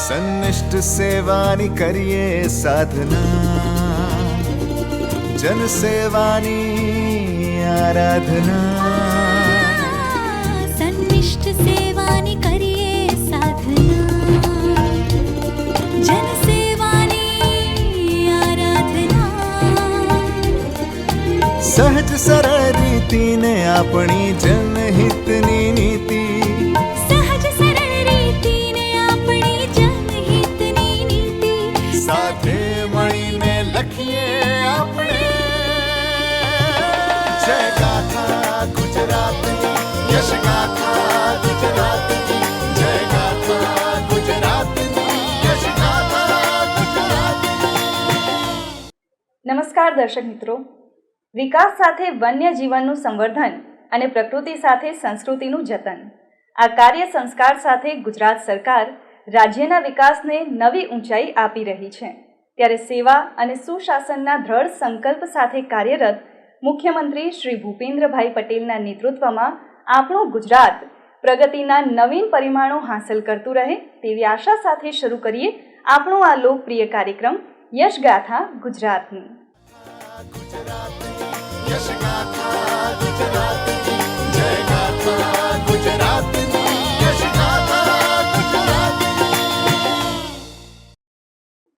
સન્નિષ્ઠ સેવાની કરીએ સાધના, જન સેવાની આરાધના. સન્નિષ્ઠ સેવાની કરીએ સાધના, જન સેવાની આરાધના. સહજ સરળ રીતિને આપણી જનહિતની નીતિ, સાથે મળીને લખીએ આપણે જય ગાથા ગુજરાતની, યશ ગાથા ગુજરાતની, જય ગાથા ગુજરાતની, યશ ગાથા ગુજરાતની. નમસ્કાર દર્શક મિત્રો, વિકાસ સાથે વન્ય જીવનનું સંવર્ધન અને પ્રકૃતિ સાથે સંસ્કૃતિનું જતન, આ કાર્ય સંસ્કાર સાથે ગુજરાત સરકાર રાજ્યના વિકાસને નવી ઊંચાઈ આપી રહી છે. ત્યારે સેવા અને સુશાસનના દ્રઢ સંકલ્પ સાથે કાર્યરત મુખ્યમંત્રી શ્રી ભૂપેન્દ્રભાઈ પટેલના નેતૃત્વમાં આપણું ગુજરાત પ્રગતિના નવીન પરિમાણો હાંસલ કરતું રહે તેવી આશા સાથે શરૂ કરીએ આપણો આ લોકપ્રિય કાર્યક્રમ યશગાથા ગુજરાતની.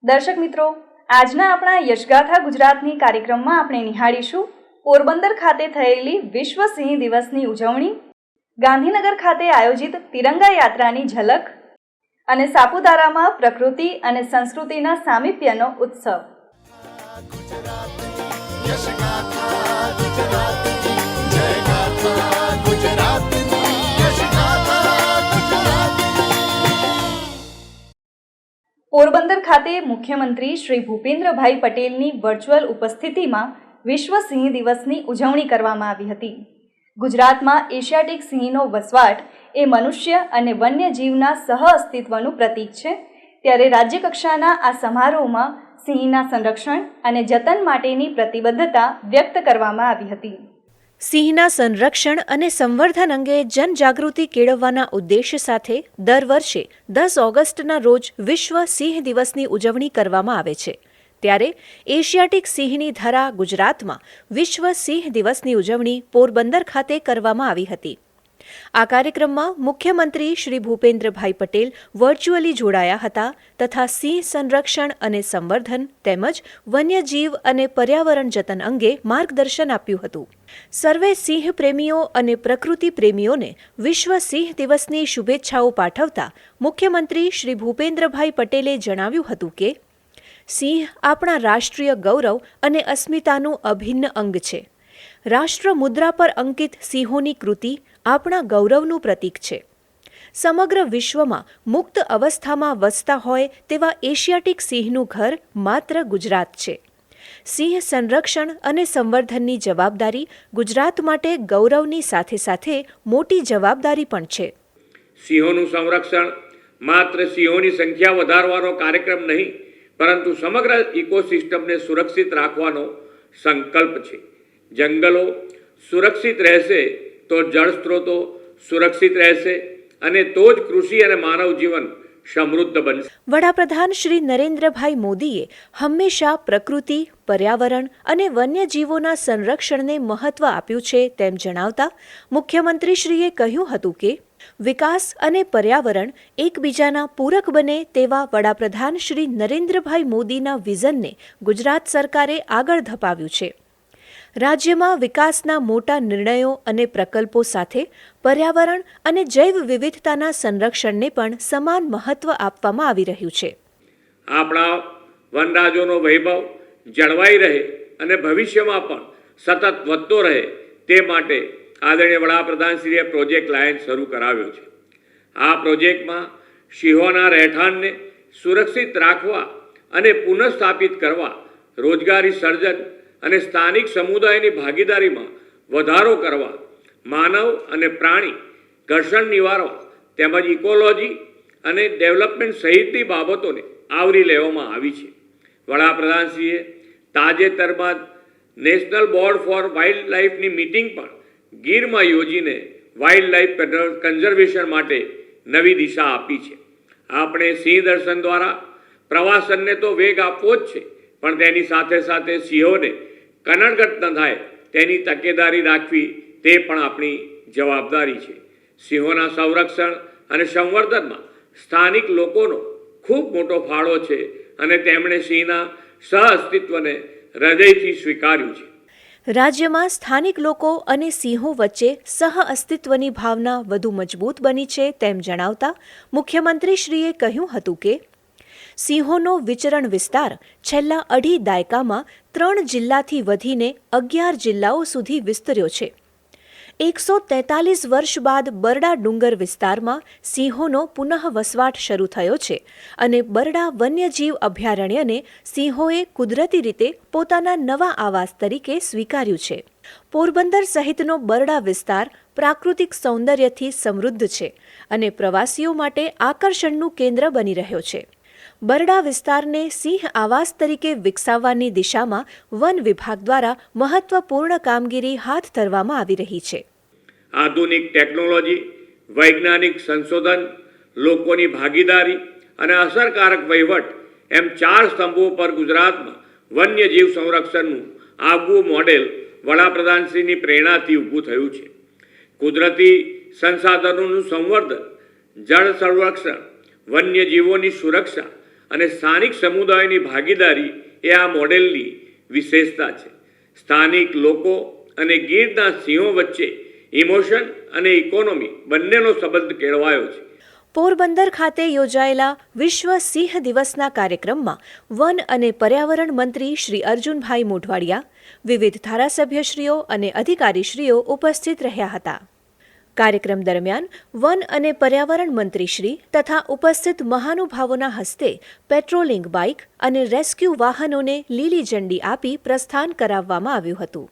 દર્શક મિત્રો, આજના આપણા યશગાથા ગુજરાતની કાર્યક્રમમાં આપણે નિહાળીશું પોરબંદર ખાતે થયેલી વિશ્વ સિંહ દિવસની ઉજવણી, ગાંધીનગર ખાતે આયોજિત તિરંગા યાત્રાની ઝલક અને સાપુતારામાં પ્રકૃતિ અને સંસ્કૃતિના સામીપ્યનો ઉત્સવ. પોરબંદર ખાતે મુખ્યમંત્રી શ્રી ભૂપેન્દ્રભાઈ પટેલની વર્ચ્યુઅલ ઉપસ્થિતિમાં વિશ્વ સિંહ દિવસની ઉજવણી કરવામાં આવી હતી. ગુજરાતમાં એશિયાટિક સિંહનો વસવાટ એ મનુષ્ય અને વન્યજીવના સહ અસ્તિત્વનું પ્રતીક છે. ત્યારે રાજ્યકક્ષાના આ સમારોહમાં સિંહના સંરક્ષણ અને જતન માટેની પ્રતિબદ્ધતા વ્યક્ત કરવામાં આવી હતી. સિંહના સંરક્ષણ અને સંવર્ધન અંગે જનજાગૃતિ કેળવવાના ઉદ્દેશ સાથે દર વર્ષે 10 ઓગસ્ટના રોજ વિશ્વ સિંહ દિવસની ઉજવણી કરવામાં આવે છે. ત્યારે એશિયાટિક સિંહની ધરા ગુજરાતમાં વિશ્વ સિંહ દિવસની ઉજવણી પોરબંદર ખાતે કરવામાં આવી હતી. આ કાર્યક્રમમાં મુખ્યમંત્રી શ્રી ભૂપેન્દ્રભાઈ પટેલ વર્ચ્યુઅલી જોડાયા હતા તથા સિંહ સંરક્ષણ અને સંવર્ધન તેમજ વન્યજીવ અને પર્યાવરણ જતન અંગે માર્ગદર્શન આપ્યું હતું. સર્વે સિંહ પ્રેમીઓ અને પ્રકૃતિ પ્રેમીઓને વિશ્વ સિંહ દિવસની શુભેચ્છાઓ પાઠવતા મુખ્યમંત્રી શ્રી ભૂપેન્દ્રભાઈ પટેલે જણાવ્યું હતું કે સિંહ આપણા રાષ્ટ્રીય ગૌરવ અને અસ્મિતાનું અભિન્ન અંગ છે. રાષ્ટ્ર મુદ્રા પર અંકિત સિંહોની કૃતિ આપણા ગૌરવનું પ્રતીક છે. સમગ્ર વિશ્વમાં મુક્ત અવસ્થામાં વસતા હોય તેવા એશિયાટિક સિંહનું ઘર માત્ર ગુજરાત છે. સિંહ સંરક્ષણ અને સંવર્ધનની જવાબદારી ગુજરાત માટે ગૌરવની સાથે સાથે મોટી જવાબદારી પણ છે. સિંહોનું સંરક્ષણ માત્ર સિંહોની સંખ્યા વધારવાનો કાર્યક્રમ નહીં, પરંતુ સમગ્ર ઇકોસિસ્ટમને સુરક્ષિત રાખવાનો સંકલ્પ છે. જંગલો સુરક્ષિત રહેશે તો જળ સ્ત્રોતો સુરક્ષિત રહેશે અને તો જ કૃષિ અને માનવ જીવન સમૃદ્ધ બનશે. વડાપ્રધાન શ્રી નરેન્દ્રભાઈ મોદીએ હંમેશા પ્રકૃતિ, પર્યાવરણ અને વન્યજીવોના સંરક્ષણને મહત્વ આપ્યું છે તેમ જણાવતા મુખ્યમંત્રીશ્રીએ કહ્યું હતું કે વિકાસ અને પર્યાવરણ એકબીજાના પૂરક બને તેવા વડાપ્રધાન શ્રી નરેન્દ્રભાઈ મોદીના વિઝનને ગુજરાત સરકારે આગળ ધપાવ્યું છે. રાજ્યમાં વિકાસના મોટા નિર્ણયો અને પ્રકલ્પો સાથે પર્યાવરણ અને જૈવ વિવિધતાના સંરક્ષણને પણ સમાન મહત્વ આપવામાં આવી રહ્યું છે. આપણા વનરાજોનો વૈભવ જળવાઈ રહે અને ભવિષ્યમાં પણ સતત વધતો રહે તે માટે આદરણીય વડાપ્રધાનશ્રીએ પ્રોજેક્ટ લાયન શરૂ કરાવ્યો છે. આ પ્રોજેક્ટમાં સિંહોના રહેઠાણને સુરક્ષિત રાખવા અને પુનઃસ્થાપિત કરવા, રોજગારી સર્જન અને સ્થાનિક સમુદાયની ભાગીદારીમાં વધારો કરવા, માનવ અને પ્રાણી ઘર્ષણ નિવારવા તેમજ ઇકોલોજી અને ડેવલપમેન્ટ સહિતની બાબતોને આવરી લેવામાં આવી છે. વડાપ્રધાનશ્રીએ તાજેતરમાં નેશનલ બોર્ડ ફોર વાઇલ્ડ લાઇફની મિટિંગ પણ ગીરમાં યોજીને વાઇલ્ડ લાઇફ કન્ઝર્વેશન માટે નવી દિશા આપી છે. આપણે સિંહ દર્શન દ્વારા પ્રવાસનને તો વેગ આપવો જ છે, પણ તેની સાથે સાથે સિંહોને કનડગત ન થાય તેની તકેદારી રાખવી તે પણ આપણી જવાબદારી છે. સિંહોના સંરક્ષણ અને સંવર્ધનમાં સ્થાનિક લોકોનો ખૂબ મોટો ફાળો છે અને તેમણે સિંહના સહઅસ્તિત્વને હૃદયથી સ્વીકાર્યું છે. રાજ્યમાં સ્થાનિક લોકો અને સિંહો વચ્ચે સહઅસ્તિત્વની ભાવના વધુ મજબૂત બની છે તેમ જણાવતા મુખ્યમંત્રીશ્રીએ કહ્યું હતું કે સિંહોનો વિચરણ વિસ્તાર છેલ્લા 2.5 દાયકામાં 3 જિલ્લાથી વધીને 11 જિલ્લાઓ સુધી વિસ્તર્યો છે. 143 વર્ષ બાદ બરડા ડુંગર વિસ્તારમાં સિંહોનો પુનઃ વસવાટ શરૂ થયો છે અને બરડા વન્યજીવ અભયારણ્યને સિંહોએ કુદરતી રીતે પોતાના નવા આવાસ તરીકે સ્વીકાર્યું છે. પોરબંદર સહિતનો બરડા વિસ્તાર પ્રાકૃતિક સૌંદર્યથી સમૃદ્ધ છે અને પ્રવાસીઓ માટે આકર્ષણનું કેન્દ્ર બની રહ્યો છે. બરડા વિસ્તારને સિંહ આવાસ તરીકે વિકસાવવાની દિશામાં વન વિભાગ દ્વારા મહત્વપૂર્ણ કામગીરી હાથ ધરવામાં આવી રહી છે. આધુનિક ટેકનોલોજી, વૈજ્ઞાનિક સંશોધન, લોકોની ભાગીદારી અને અસરકારક વહીવટ એમ 4 સ્તંભો પર ગુજરાતમાં વન્યજીવ સંરક્ષણનું આગવું મોડેલ વડાપ્રધાનશ્રીની પ્રેરણાથી ઊભું થયું છે. કુદરતી સંસાધનોનું સંવર્ધન, જળ સંરક્ષણ, વન્યજીવોની સુરક્ષા અને સ્થાનિક સમુદાયોની ભાગીદારી એ આ મોડેલની વિશેષતા છે. સ્થાનિક લોકો અને ગીરના સિંહો વચ્ચે ઇમોશન અને ઇકોનોમી બંનેનો સંબંધ કેળવાયો છે. પોરબંદર ખાતે યોજાયેલા વિશ્વ સિંહ દિવસના કાર્યક્રમમાં વન અને પર્યાવરણ મંત્રી શ્રી અર્જુનભાઈ મોઢવાડિયા, વિવિધ ધારાસભ્યશ્રીઓ અને અધિકારીશ્રીઓ ઉપસ્થિત રહ્યા હતા. કાર્યક્રમ દરમિયાન વન અને પર્યાવરણ મંત્રીશ્રી તથા ઉપસ્થિત મહાનુભાવોના હસ્તે પેટ્રોલિંગ બાઇક અને રેસ્ક્યુ વાહનોને લીલી ઝંડી આપી પ્રસ્થાન કરાવવામાં આવ્યું હતું.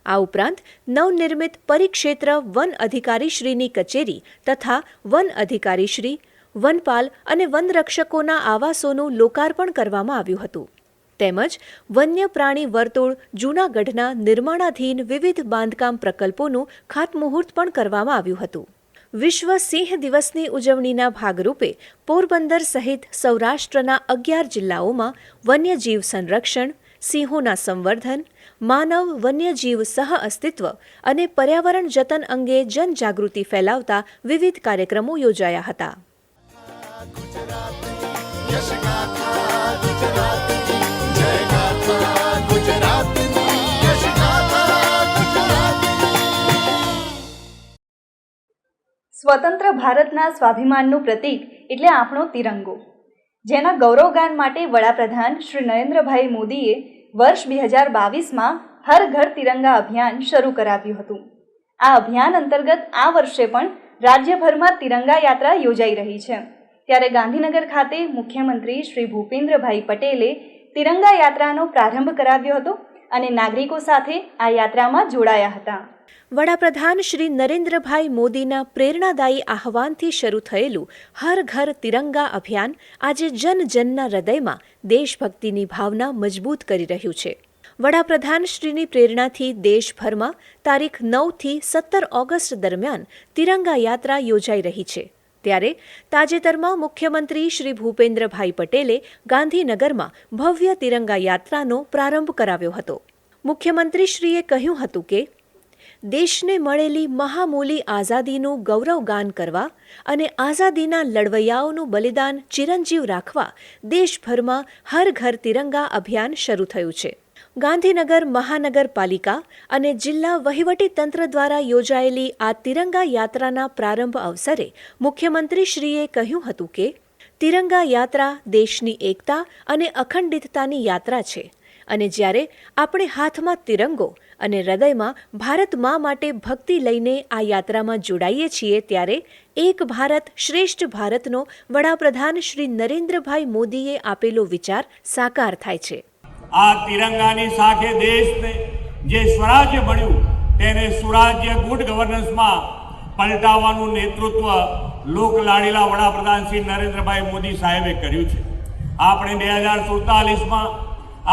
આ ઉપરાંત નવનિર્મિત પરિક્ષેત્ર વન અધિકારીશ્રીની કચેરી તથા વન અધિકારીશ્રી, વનપાલ અને વનરક્ષકોના આવાસોનું લોકાર્પણ કરવામાં આવ્યું હતું. તેમજ વન્ય પ્રાણી વર્તુળ જૂનાગઢના નિર્માણાધીન વિવિધ બાંધકામ પ્રકલ્પોનું ખાતમુહૂર્ત પણ કરવામાં આવ્યું હતું. વિશ્વ સિંહ દિવસની ઉજવણીના ભાગરૂપે પોરબંદર સહિત સૌરાષ્ટ્રના 11 જિલ્લાઓમાં વન્યજીવ સંરક્ષણ, સિંહોના સંવર્ધન, માનવ વન્યજીવ સહઅસ્તિત્વ અને પર્યાવરણ જતન અંગે જનજાગૃતિ ફેલાવતા વિવિધ કાર્યક્રમો યોજાયા હતા. યશગાથા ગુજરાતની, જયગાથા ગુજરાતની, યશગાથા ગુજરાતની. સ્વતંત્ર ભારતના સ્વાભિમાનનું પ્રતીક એટલે આપણો તિરંગો, જેના ગૌરવગાન માટે વડાપ્રધાન શ્રી નરેન્દ્રભાઈ મોદીએ વર્ષ 2022માં હર ઘર તિરંગા અભિયાન શરૂ કરાવ્યું હતું. આ અભિયાન અંતર્ગત આ વર્ષે પણ રાજ્યભરમાં તિરંગા યાત્રા યોજાઈ રહી છે. ત્યારે ગાંધીનગર ખાતે મુખ્યમંત્રી શ્રી ભૂપેન્દ્રભાઈ પટેલે તિરંગા યાત્રાનો પ્રારંભ કરાવ્યો હતો અને નાગરિકો સાથે આ યાત્રામાં જોડાયા હતા. વડાપ્રધાન શ્રી નરેન્દ્રભાઈ મોદીના પ્રેરણાદાયી આહવાનથી શરૂ થયેલું હર ઘર તિરંગા અભિયાન આજે જનજનના હૃદયમાં દેશભક્તિની ભાવના મજબૂત કરી રહ્યું છે. વડાપ્રધાન શ્રીની પ્રેરણાથી દેશભરમાં તારીખ 9થી 17 ઓગસ્ટ દરમિયાન તિરંગા યાત્રા યોજાઈ રહી છે. ત્યારે તાજેતરમાં મુખ્યમંત્રી શ્રી ભૂપેન્દ્રભાઈ પટેલે ગાંધીનગરમાં ભવ્ય તિરંગા યાત્રાનો પ્રારંભ કરાવ્યો હતો. મુખ્યમંત્રીશ્રીએ કહ્યું હતું કે દેશને મળેલી મહામૂલી આઝાદીનું ગૌરવગાન કરવા અને આઝાદીના લડવૈયાઓનું બલિદાન ચિરંજીવ રાખવા દેશભરમાં હર ઘર તિરંગા અભિયાન શરૂ થયું છે. ગાંધીનગર મહાનગરપાલિકા અને જિલ્લા વહીવટીતંત્ર દ્વારા યોજાયેલી આ તિરંગા યાત્રાના પ્રારંભ અવસરે મુખ્યમંત્રીશ્રીએ કહ્યું હતું કે તિરંગા યાત્રા દેશની એકતા અને અખંડિતતાની યાત્રા છે અને જ્યારે આપણે હાથમાં તિરંગો અને હૃદયમાં ભારત મા માટે ભક્તિ લઈને આ યાત્રામાં જોડાઈએ છીએ ત્યારે એક ભારત શ્રેષ્ઠ ભારતનો વડાપ્રધાન શ્રી નરેન્દ્રભાઈ મોદીએ આપેલો વિચાર સાકાર થાય છે. આ તિરંગાની સાથે દેશને જે સ્વરાજ્ય મળ્યું તેને સુરાજ્ય ગુડ ગવર્નન્સમાં પલટાવવાનું નેતૃત્વ લોકલાડીલા વડાપ્રધાન શ્રી નરેન્દ્રભાઈ મોદી સાહેબે કર્યું છે. આપણે 2047માં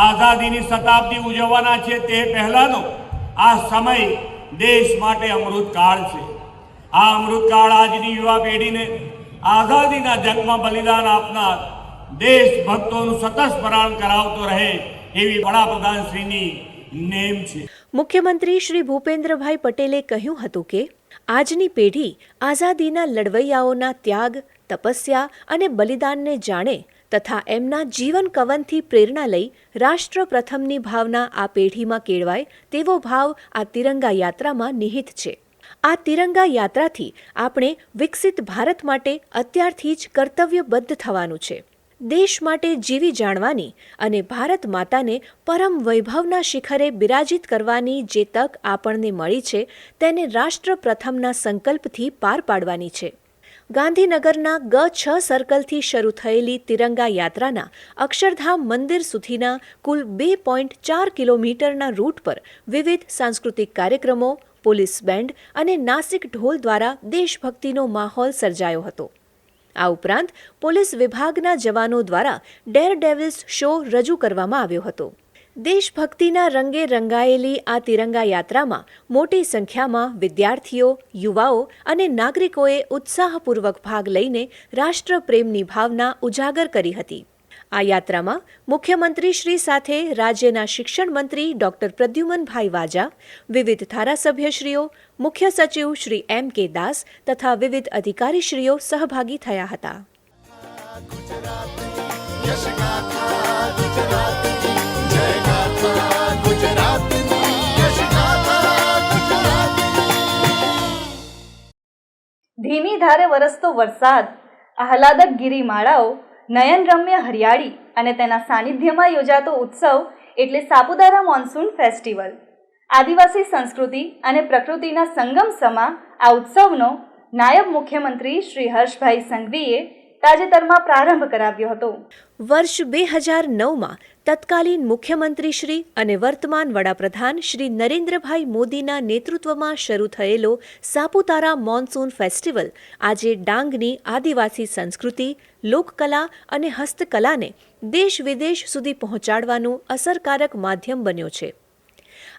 આઝાદીની શતાબ્દી ઉજવવાના છે તે પહેલાંનો આ સમય દેશ માટે અમૃતકાળ છે. આ અમૃતકાળ આજની યુવા પેઢીને આઝાદીના જંગમાં બલિદાન આપનાર દેશભક્તોનું સતત સ્મરણ કરાવતો રહે એવી વડાપ્રધાનશ્રીની નેમ છે. મુખ્યમંત્રી શ્રી ભૂપેન્દ્રભાઈ પટેલે કહ્યું હતું કે આજની પેઢી આઝાદીના લડવૈયાઓના ત્યાગ, તપસ્યા અને બલિદાનને જાણે તથા એમના જીવન કવનથી પ્રેરણા લઈ રાષ્ટ્ર પ્રથમની ભાવના આ પેઢીમાં કેળવાય તેવો ભાવ આ તિરંગા યાત્રામાં નિહિત છે. આ તિરંગા યાત્રાથી આપણે વિકસિત ભારત માટે અત્યારથી જ કર્તવ્યબદ્ધ થવાનું છે. દેશ માટે જીવી જાણવાની અને ભારત માતાને પરમ વૈભવના શિખરે બિરાજિત કરવાની જે તક આપણને મળી છે તેને રાષ્ટ્ર પ્રથમના સંકલ્પથી પાર પાડવાની છે. ગાંધીનગરના G6 સર્કલથી શરૂ થયેલી તિરંગા યાત્રાના અક્ષરધામ મંદિર સુધીના કુલ 2.4 કિલોમીટરના રૂટ પર વિવિધ સાંસ્કૃતિક કાર્યક્રમો, પોલીસ બેન્ડ અને નાસિક ઢોલ દ્વારા દેશભક્તિનો માહોલ સર્જાયો હતો. આ ઉપરાંત પોલીસ વિભાગના જવાનો દ્વારા ડેર ડેવિલ્સ શો રજૂ કરવામાં આવ્યો હતો. દેશભક્તિના રંગે રંગાયેલી આ તિરંગા યાત્રામાં મોટી સંખ્યામાં વિદ્યાર્થીઓ, યુવાઓ અને નાગરિકોએ ઉત્સાહપૂર્વક ભાગ લઈને રાષ્ટ્રપ્રેમની ભાવના ઉજાગર કરી હતી. આ યાત્રામાં મુખ્યમંત્રીશ્રી સાથે રાજ્યના શિક્ષણ મંત્રી ડોક્ટર પ્રદ્યુમનભાઈ વાજા, વિવિધ ધારાસભ્યશ્રીઓ, મુખ્ય સચિવ શ્રી M.K. દાસ તથા વિવિધ અધિકારીશ્રીઓ સહભાગી થયા હતા. यश गाथा गुजरातनी जय गाथा गुजरातनी यश गाथा गुजरातनी. ધીમી ધારે વરસતો વરસાદ, આહલાદક ગિરિમાળાઓ, નયનરમ્ય હરિયાળી અને તેના સાનિધ્યમાં યોજાતો ઉત્સવ એટલે સાપુતારા મોન્સૂન ફેસ્ટિવલ. આદિવાસી સંસ્કૃતિ અને પ્રકૃતિના સંગમ સમા આ ઉત્સવનો નાયબ મુખ્યમંત્રી શ્રી હર્ષભાઈ સંઘવીએ તાજેતરમાં પ્રારંભ કરાવ્યો હતો. વર્ષ 2009માં તત્કાલીન મુખ્યમંત્રી શ્રી અને વર્તમાન વડાપ્રધાન શ્રી નરેન્દ્રભાઈ મોદીના નેતૃત્વમાં શરૂ થયેલો સાપુતારા મોન્સૂન ફેસ્ટિવલ આજે ડાંગની આદિવાસી સંસ્કૃતિ, લોકકલા અને હસ્તકલાને દેશ વિદેશ સુધી પહોંચાડવાનું અસરકારક માધ્યમ બન્યો છે.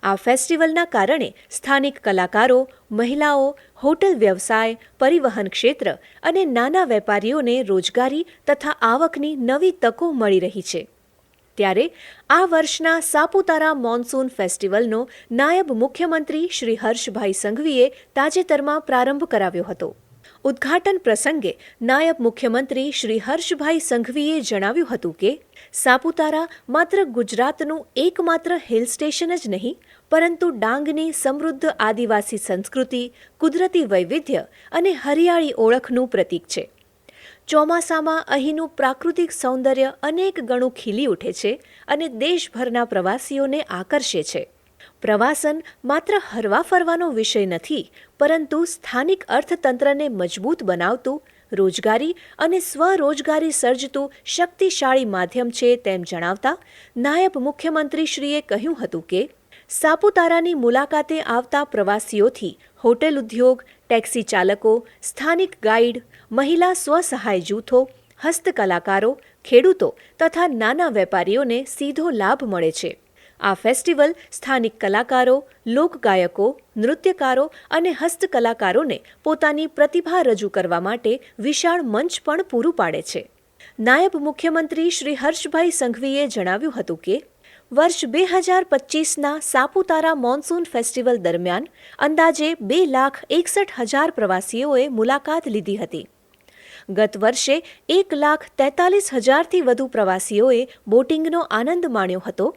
આ ફેસ્ટિવલના કારણે સ્થાનિક કલાકારો, મહિલાઓ, હોટલ વ્યવસાય, પરિવહન ક્ષેત્ર અને નાના વેપારીઓને રોજગારી તથા આવકની નવી તકો મળી રહી છે. ત્યારે આ વર્ષના સાપુતારા મોન્સૂન ફેસ્ટિવલનો નાયબ મુખ્યમંત્રી શ્રી હર્ષભાઈ સંઘવીએ તાજેતરમાં પ્રારંભ કરાવ્યો હતો. ઉદ્ઘાટન પ્રસંગે નાયબ મુખ્યમંત્રી શ્રી હર્ષભાઈ સંઘવીએ જણાવ્યું હતું કે સાપુતારા માત્ર ગુજરાતનું એકમાત્ર હિલ સ્ટેશન જ નહીં, પરંતુ ડાંગની સમૃદ્ધ આદિવાસી સંસ્કૃતિ, કુદરતી વૈવિધ્ય અને હરિયાળી ઓળખનું પ્રતીક છે. ચોમાસામાં અહીંનું પ્રાકૃતિક સૌંદર્ય અનેક ગણું ખીલી ઉઠે છે અને દેશભરના પ્રવાસીઓને આકર્ષે છે. પ્રવાસન માત્ર હરવા ફરવાનો વિષય નથી, પરંતુ સ્થાનિક અર્થતંત્રને મજબૂત બનાવતું, રોજગારી અને સ્વરોજગારી સર્જતું શક્તિશાળી માધ્યમ છે તેમ જણાવતા નાયબ મુખ્યમંત્રીશ્રીએ કહ્યું હતું કે સાપુતારાની મુલાકાતે આવતા પ્રવાસીઓથી હોટેલ ઉદ્યોગ, ટેક્સી ચાલકો, સ્થાનિક ગાઈડ, મહિલા સ્વસહાય જૂથો, હસ્તકલાકારો, ખેડૂતો તથા નાના વેપારીઓને સીધો લાભ મળે છે. આ ફેસ્ટિવલ સ્થાનિક કલાકારો, લોકગાયકો, નૃત્યકારો અને હસ્તકલાકારોને પોતાની પ્રતિભા રજૂ કરવા માટે વિશાળ મંચ પણ પૂરું પાડે છે. નાયબ મુખ્યમંત્રી શ્રી હર્ષભાઈ સંઘવીએ જણાવ્યું હતું કે વર્ષ 2025ના સાપુતારા મોન્સૂન ફેસ્ટિવલ દરમિયાન અંદાજે 2,61,000 પ્રવાસીઓએ મુલાકાત લીધી હતી. ગત વર્ષે 1,43,000થી વધુ પ્રવાસીઓએ બોટિંગનો આનંદ માણ્યો હતો,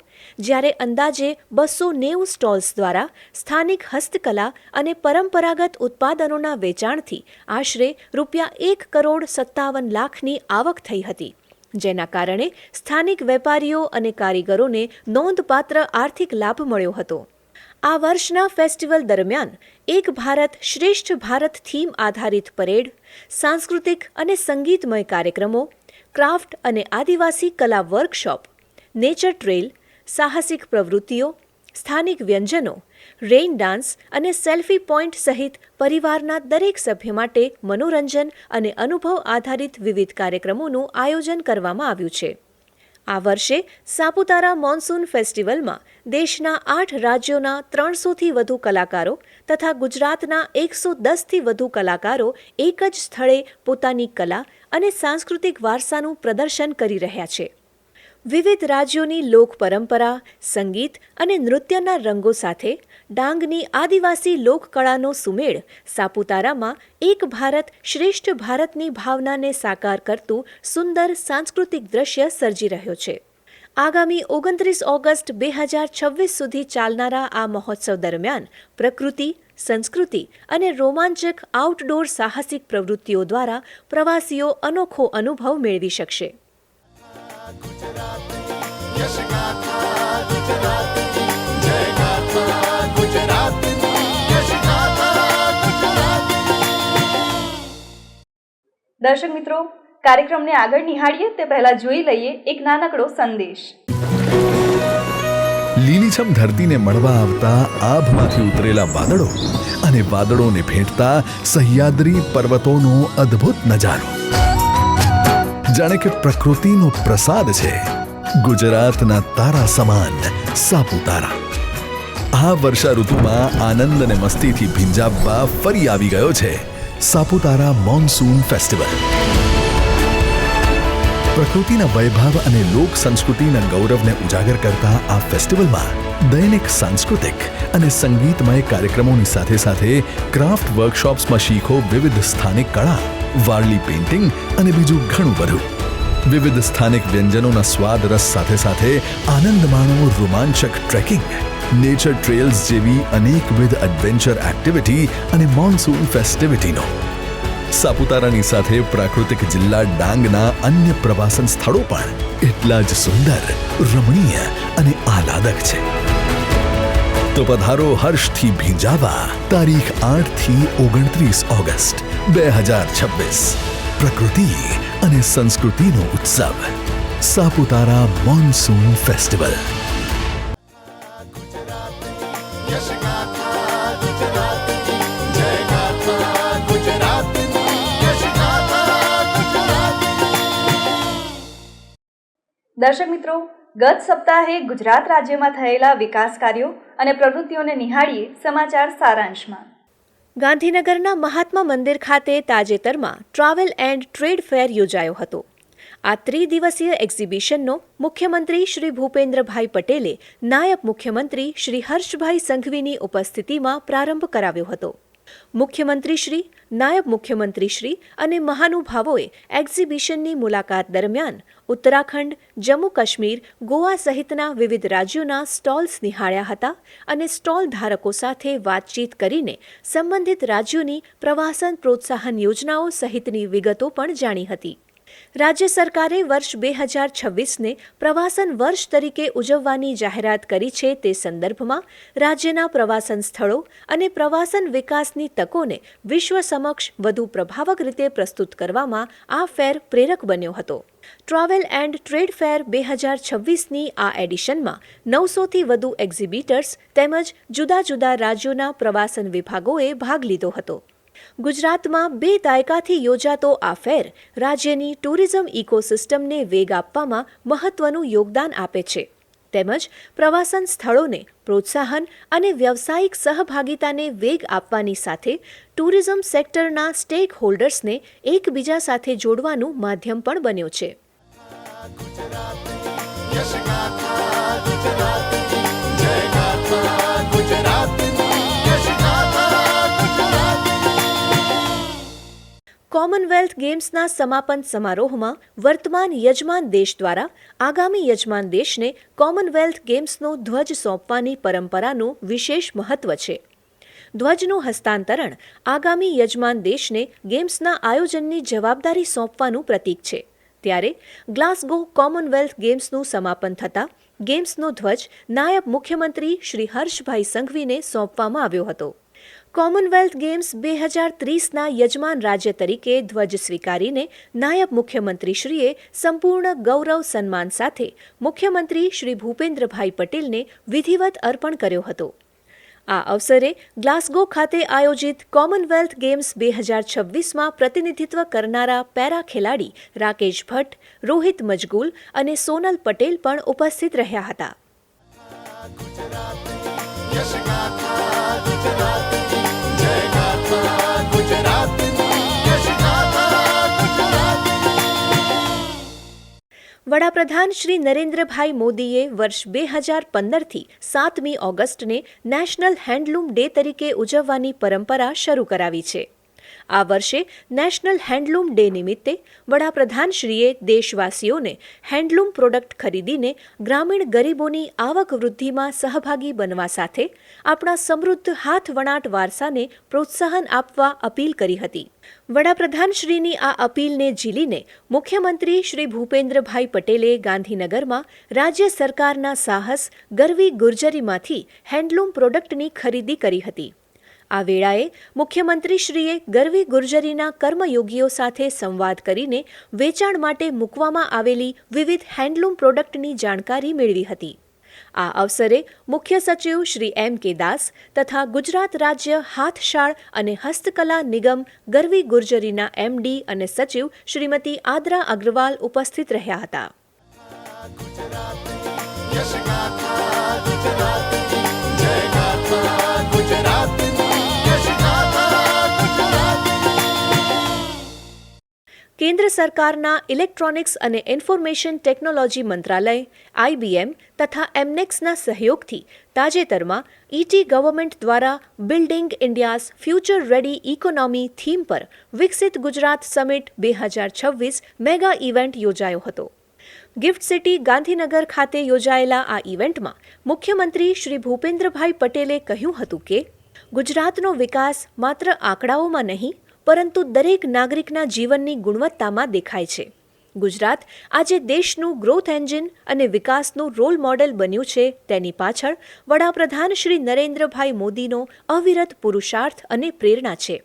જ્યારે અંદાજે 290 સ્ટોલ્સ દ્વારા સ્થાનિક હસ્તકલા અને પરંપરાગત ઉત્પાદનોના વેચાણથી આશરે ₹1,57,00,000ની આવક થઈ હતી, જેના કારણે સ્થાનિક વેપારીઓ અને કારીગરોને નોંધપાત્ર આર્થિક લાભ મળ્યો હતો. આ વર્ષના ફેસ્ટિવલ દરમિયાન એક ભારત શ્રેષ્ઠ ભારત થીમ આધારિત પરેડ, સાંસ્કૃતિક અને સંગીતમય કાર્યક્રમો, ક્રાફ્ટ અને આદિવાસી કલા વર્કશોપ, નેચર ટ્રેલ, સાહસિક પ્રવૃત્તિઓ, સ્થાનિક વ્યંજનો, રેઇન ડાન્સ અને સેલ્ફી પોઈન્ટ સહિત પરિવારના દરેક સભ્ય માટે મનોરંજન અને અનુભવ આધારિત વિવિધ કાર્યક્રમોનું આયોજન કરવામાં આવ્યું છે. આ વર્ષે સાપુતારા મોન્સૂન ફેસ્ટિવલમાં દેશના 8 રાજ્યોના 300થી વધુ કલાકારો તથા ગુજરાતના 110થી વધુ કલાકારો એક જ સ્થળે પોતાની કલા અને સાંસ્કૃતિક વારસાનું પ્રદર્શન કરી રહ્યા છે. વિવિધ રાજ્યોની લોક પરંપરા, સંગીત અને નૃત્યના રંગો સાથે ડાંગની આદિવાસી લોકકળાનો સુમેળ સાપુતારામાં એક ભારત શ્રેષ્ઠ ભારતની ભાવનાને સાકાર કરતું સુંદર સાંસ્કૃતિક દ્રશ્ય સર્જી રહ્યો છે. આગામી 29 ઓગસ્ટ 2026 સુધી ચાલનારા આ મહોત્સવ દરમિયાન પ્રકૃતિ, સંસ્કૃતિ અને રોમાંચક આઉટડોર સાહસિક પ્રવૃત્તિઓ દ્વારા પ્રવાસીઓ અનોખો અનુભવ મેળવી શકશે. યશગાથા ગુજરાતની જય ગાથા ગુજરાતની યશગાથા ગુજરાતની. દર્શક મિત્રો, કાર્યક્રમને આગળ નિહાળીએ તે પહેલા જોઈ લઈએ એક નાનકડો સંદેશ. લીલીછમ ધરતીને મળવા આવતા આભમાંથી ઉતરેલા વાદળો અને વાદળોને ભેટતા સહ્યાદ્રી પર્વતોનો અદ્ભુત નજારો જાણે કે પ્રકૃતિનો પ્રસાદ છે. ગુજરાતના તારા સમાન સાપુતારા આ વર્ષા ઋતુમાં આનંદ અને મસ્તીથી ભીંજાવવા ફરી આવી ગયો છે સાપુતારા મોન્સૂન ફેસ્ટિવલ. પ્રકૃતિના વૈભવ અને લોક સંસ્કૃતિના ગૌરવને ઉજાગર કરતા આ ફેસ્ટિવલમાં દૈનિક સાંસ્કૃતિક અને સંગીતમય કાર્યક્રમોની સાથે સાથે ક્રાફ્ટ વર્કશોપ્સમાં શીખો વિવિધ સ્થાનિક કળા, વારલી પેઇન્ટિંગ અને બીજું ઘણું બધું. વિવિધ સ્થાનિક વ્યંજનોના સ્વાદ રસ સાથે સાથે આનંદ માણો રોમાંચક ટ્રેકિંગ, નેચર ટ્રેલ્સ જેવી અનેકવિધ એડવેન્ચર એક્ટિવિટી અને મોન્સૂન ફેસ્ટિવિટીનો. સાપુતારાની સાથે પ્રાકૃતિક જિલ્લા ડાંગના અન્ય પ્રવાસન સ્થળો પણ એટલા જ સુંદર, રમણીય અને આહલાદક છે. તો પધારો હર્ષથી ભીંજાવા તારીખ 8 થી 29 ઓગસ્ટ 2026. પ્રકૃતિ અને સંસ્કૃતિનો ઉત્સવ સાપુતારા મોન્સૂન ફેસ્ટિવલ. યશગાથા ગુજરાતની જય ગાથા ગુજરાતની યશગાથા ગુજરાતની. દર્શક મિત્રો, ગત સપ્તાહે ગુજરાત રાજ્યમાં થયેલા વિકાસ કાર્યો અને પ્રવૃત્તિઓને નિહાળીએ સમાચાર સારાંશમાં. ગાંધીનગરના મહાત્મા મંદિર ખાતે તાજેતરમાં ટ્રાવેલ એન્ડ ટ્રેડ ફેર યોજાયો હતો. આ ત્રિદિવસીય એક્ઝિબિશનનો મુખ્યમંત્રી શ્રી ભૂપેન્દ્રભાઈ પટેલે નાયબ મુખ્યમંત્રી શ્રી હર્ષભાઈ સંઘવીની ઉપસ્થિતિમાં પ્રારંભ કરાવ્યો હતો. મુખ્યમંત્રીશ્રી, નાયબ મુખ્યમંત્રીશ્રી અને મહાનુભાવોએ એક્ઝિબિશનની મુલાકાત દરમિયાન ઉત્તરાખંડ, જમ્મુ કાશ્મીર, ગોવા સહિતના વિવિધ રાજ્યોના સ્ટોલ્સ નિહાળ્યા હતા અને સ્ટોલ ધારકો સાથે વાતચીત કરીને સંબંધિત રાજ્યોની પ્રવાસન પ્રોત્સાહન યોજનાઓ સહિતની વિગતો પણ જાણી હતી. રાજ્ય સરકારે વર્ષ 2026ને પ્રવાસન વર્ષ તરીકે ઉજવવાની જાહેરાત કરી છે. તે સંદર્ભમાં રાજ્યના પ્રવાસન સ્થળો અને પ્રવાસન વિકાસની તકોને વિશ્વ સમક્ષ વધુ પ્રભાવક રીતે પ્રસ્તુત કરવામાં આ ફેર પ્રેરક બન્યો હતો. ટ્રાવેલ એન્ડ ટ્રેડ ફેર 2026ની આ એડિશનમાં 900થી વધુ એક્ઝિબિટર્સ તેમજ જુદા જુદા રાજ્યોના પ્રવાસન વિભાગોએ ભાગ લીધો હતો. ગુજરાતમાં 2 દાયકાથી યોજાતો આ ફેર રાજ્યની ટુરિઝમ ઇકોસિસ્ટમને વેગ આપવામાં મહત્વનું યોગદાન આપે છે તેમજ પ્રવાસન સ્થળોને પ્રોત્સાહન અને વ્યવસાયિક સહભાગિતાને વેગ આપવાની સાથે ટુરિઝમ સેક્ટરના સ્ટેક હોલ્ડર્સને એકબીજા સાથે જોડવાનું માધ્યમ પણ બન્યો છે. યશગાથા ગુજરાતની જય ગાથા ગુજરાતની યશગાથા ગુજરાતની. કોમનવેલ્થ ગેમ્સના સમાપન સમારોહમાં વર્તમાન યજમાન દેશ દ્વારા આગામી યજમાન દેશને કોમનવેલ્થ ગેમ્સનો ધ્વજ સોંપવાની પરંપરાનું વિશેષ મહત્વ છે. ધ્વજનું હસ્તાંતરણ આગામી યજમાન દેશને ગેમ્સના આયોજનની જવાબદારી સોંપવાનું પ્રતીક છે. ત્યારે ગ્લાસગો કોમનવેલ્થ ગેમ્સનું સમાપન થતાં ગેમ્સનો ધ્વજ નાયબ મુખ્યમંત્રી શ્રી હર્ષભાઈ સંઘવીને સોંપવામાં આવ્યો હતો. કોમનવેલ્થ ગેમ્સ 2030ના યજમાન રાજ્ય તરીકે ધ્વજ સ્વીકારીને નાયબ મુખ્યમંત્રીશ્રીએ સંપૂર્ણ ગૌરવ સન્માન સાથે મુખ્યમંત્રી શ્રી ભૂપેન્દ્રભાઈ પટેલને વિધિવત અર્પણ કર્યો હતો. આ અવસરે ગ્લાસગો ખાતે આયોજિત કોમનવેલ્થ ગેમ્સ 2026માં પ્રતિનિધિત્વ કરનારા પેરા ખેલાડી રાકેશ ભટ્ટ, રોહિત મજગુલ અને સોનલ પટેલ પણ ઉપસ્થિત રહ્યા હતા. यश गाथा गुजरातनी जय गाथा गुजरातनी यश गाथा गुजरातनी. વડાપ્રધાન શ્રી નરેન્દ્રભાઈ મોદીએ વર્ષ 2015થી 7મી ઓગસ્ટને નેશનલ હેન્ડલૂમ ડે તરીકે ઉજવવાની પરંપરા શરૂ કરાવી છે. આ વર્ષે નેશનલ હેન્ડલૂમ ડે નિમિત્તે વડાપ્રધાનશ્રીએ દેશવાસીઓને હેન્ડલૂમ પ્રોડક્ટ ખરીદીને ગ્રામીણ ગરીબોની આવક વૃદ્ધિમાં સહભાગી બનવા સાથે આપણા સમૃદ્ધ હાથવણાટ વારસાને પ્રોત્સાહન આપવા અપીલ કરી હતી. વડાપ્રધાનશ્રીની આ અપીલને ઝીલીને મુખ્યમંત્રી શ્રી ભૂપેન્દ્રભાઈ પટેલે ગાંધીનગરમાં રાજ્ય સરકારના સાહસ ગરવી ગુર્જરીમાંથી હેન્ડલૂમ પ્રોડક્ટની ખરીદી કરી હતી. આ વેળાએ મુખ્યમંત્રીશ્રીએ ગરવી ગુર્જરીના કર્મયોગીઓ સાથે સંવાદ કરીને વેચાણ માટે મૂકવામાં આવેલી વિવિધ હેન્ડલૂમ પ્રોડક્ટની જાણકારી મેળવી હતી. આ અવસરે મુખ્ય સચિવ શ્રી M.K. દાસ તથા ગુજરાત રાજ્ય હાથશાળ અને હસ્તકલા નિગમ ગરવી ગુર્જરીના MD અને સચિવ શ્રીમતી આદ્રા અગ્રવાલ ઉપસ્થિત રહ્યા હતા. यश गाथा गुजरातनी जय गाथा गुजरातनी यश गाथा गुजरातनी. કેન્દ્ર સરકારના ઇલેક્ટ્રોનિક્સ અને ઇન્ફોર્મેશન ટેકનોલોજી મંત્રાલય IBM તથા એમનેક્સના સહયોગથી તાજેતરમાં ET ગવર્મેન્ટ દ્વારા building India's future ready economy theme પર વિકસિત ગુજરાત સમિટ 2026 મેગા ઇવેન્ટ યોજાયો હતો. ગિફ્ટ સિટી ગાંધીનગર ખાતે યોજાયેલા આ ઇવેન્ટમાં મુખ્યમંત્રી શ્રી ભૂપેન્દ્રભાઈ પટેલે કહ્યું હતું કે ગુજરાતનો વિકાસ માત્ર આંકડાઓમાં નહીં પરંતુ દરેક નાગરિકના જીવનની ગુણવત્તામાં દેખાય છે. ગુજરાત આજે દેશનું ગ્રોથ એન્જિન અને વિકાસનું રોલ મોડેલ બન્યું છે. તેની પાછળ વડાપ્રધાન શ્રી નરેન્દ્રભાઈ મોદીનો અવિરત પુરુષાર્થ અને પ્રેરણા છે.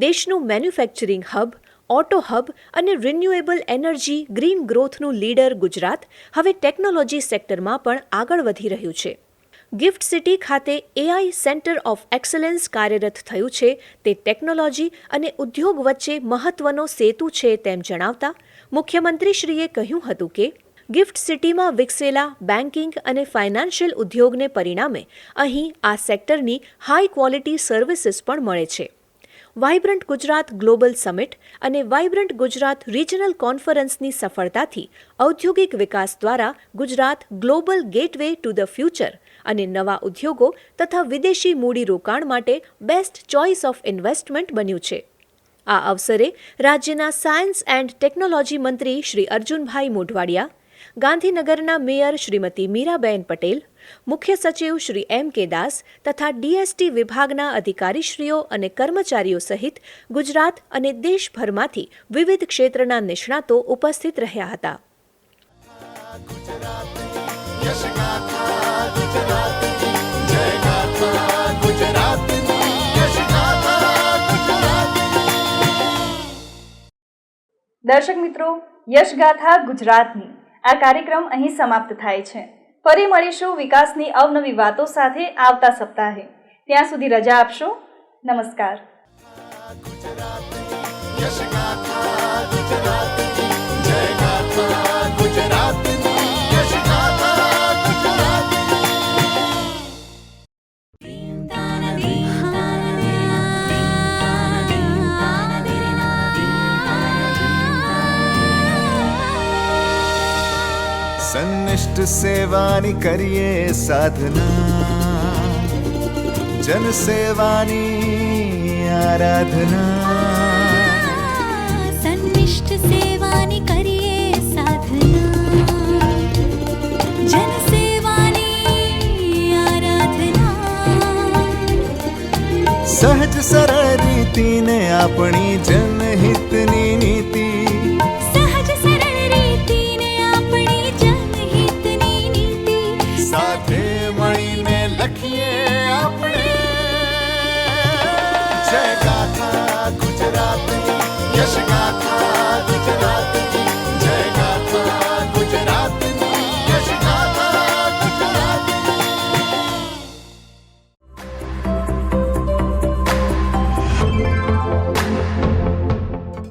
દેશનું મેન્યુફેક્ચરિંગ હબ, ઓટો હબ અને રિન્યુએબલ એનર્જી ગ્રીન ગ્રોથનું લીડર ગુજરાત હવે ટેકનોલોજી સેક્ટરમાં પણ આગળ વધી રહ્યું છે. ગિફ્ટ સિટી ખાતે AI સેન્ટર ઓફ એક્સલન્સ કાર્યરત થયું છે. તે ટેકનોલોજી અને ઉદ્યોગ વચ્ચે મહત્વનો સેતુ છે તેમ જણાવતા મુખ્યમંત્રીશ્રીએ કહ્યું હતું કે ગિફ્ટ સિટીમાં વિકસેલા બેન્કિંગ અને ફાઇનાન્શિયલ ઉદ્યોગને પરિણામે અહીં આ સેક્ટરની હાઈ ક્વોલિટી સર્વિસીસ પણ મળે છે. વાઇબ્રન્ટ ગુજરાત ગ્લોબલ સમિટ અને વાઇબ્રન્ટ ગુજરાત રિજનલ કોન્ફરન્સની સફળતાથી ઔદ્યોગિક વિકાસ દ્વારા Gujarat global gateway to the future અને નવા ઉદ્યોગો તથા વિદેશી મૂડીરોકાણ માટે બેસ્ટ ચોઇસ ઓફ ઇન્વેસ્ટમેન્ટ બન્યું છે. આ અવસરે રાજ્યના સાયન્સ એન્ડ ટેકનોલોજી મંત્રી શ્રી અર્જુનભાઈ મોઢવાડિયા, ગાંધીનગરના મેયર શ્રીમતી મીરાબેન પટેલ, મુખ્ય સચિવ શ્રી M.K. દાસ તથા DST વિભાગના અધિકારીશ્રીઓ અને કર્મચારીઓ સહિત ગુજરાત અને દેશભરમાંથી વિવિધ ક્ષેત્રના નિષ્ણાતો ઉપસ્થિત રહ્યા હતા. यश गाथा गुजरातनी जय गाथा गुजरातनी यश गाथा गुजरातनी. દર્શક મિત્રો, યશગાથા ગુજરાતની આ કાર્યક્રમ અહીં સમાપ્ત થાય છે. ફરી મળીશું વિકાસની અવનવી વાતો સાથે આવતા સપ્તાહે. ત્યાં સુધી રજા આપશો. નમસ્કાર. यश गाथा गुजरातनी जय गाथा गुजरातनी यश गाथा गुजरातनी. सन्निष्ठ सेवानी करिए साधना, जन सेवानी आराधना. सन्निष्ठ सेवानी करिए साधना, जन सेवानी आराधना. सहज सरल रीति ने अपनी जन